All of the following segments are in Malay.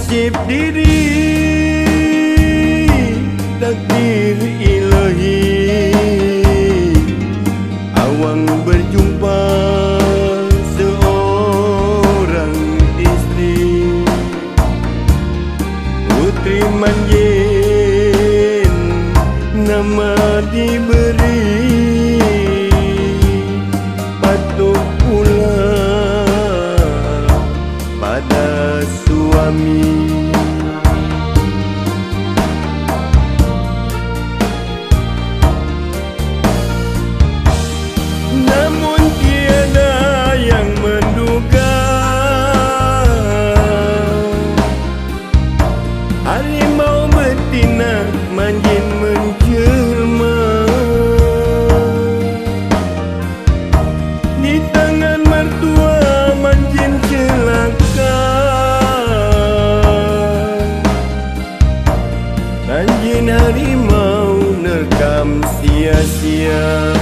nasib diri, takdir ilahi. Awang berjumpa seorang istri, putri manjin nama diberi, patut pula pada suami. Namun tiada yang menduga harimau betina manjin menjelma di tangan mertua manjin celaka. Manjin harimau nerkam sia-sia.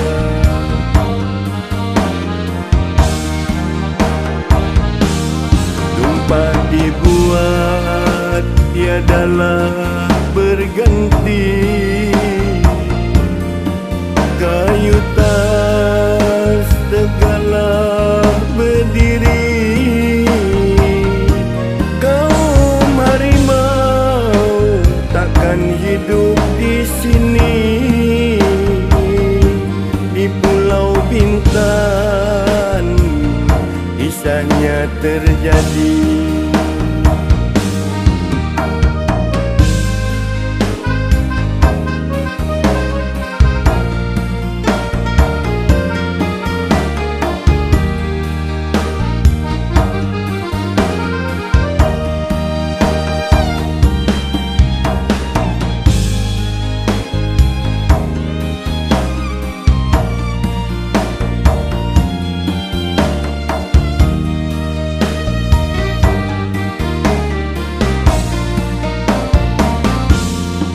Tumpah dibuat tiadalah berganti, kayu tas tegalah berdiri. Kaum harimau takkan hidup di sini, di Pulau Bintan kisahnya terjadi.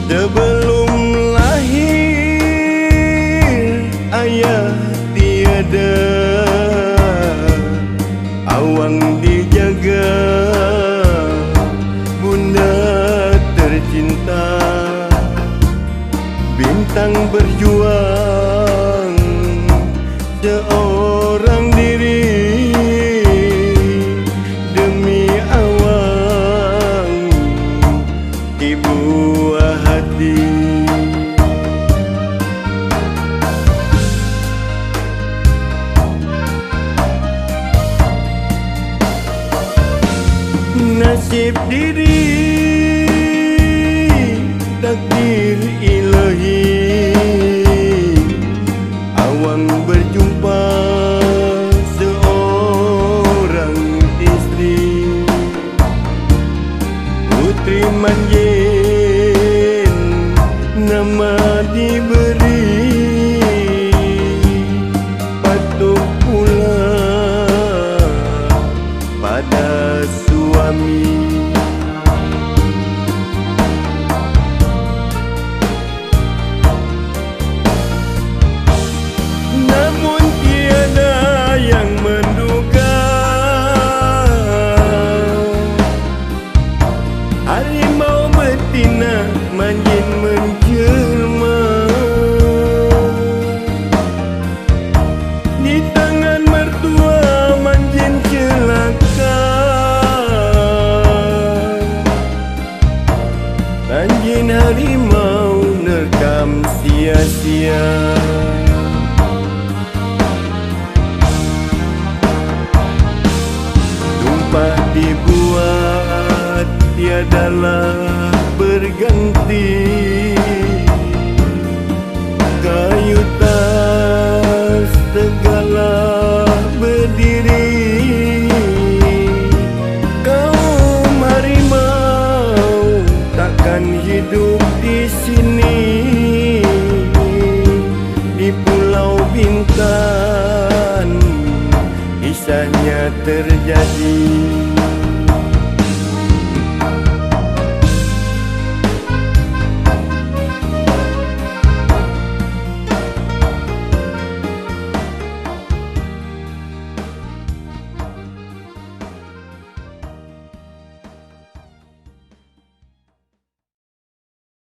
Sebelum lahir ayah tiada, awang dijaga bunda tercinta. Bintang berjuang seorang diri demi awang ibu hati. Nasib diri, takdir ilahi. Awang berjumpa seorang istri, putri manjin nama diberi, patut pula pada suami. Namun tiada yang menduga harimau betina manjin menjelma di tangan mertua manjin celaka. Manjin harimau nerkam sia-sia. Tumpah dibuat tiadalah berganti, kayu tas tegalah berdiri. Kaum harimau takkan hidup di sini, di Pulau Bintan kisahnya terjadi.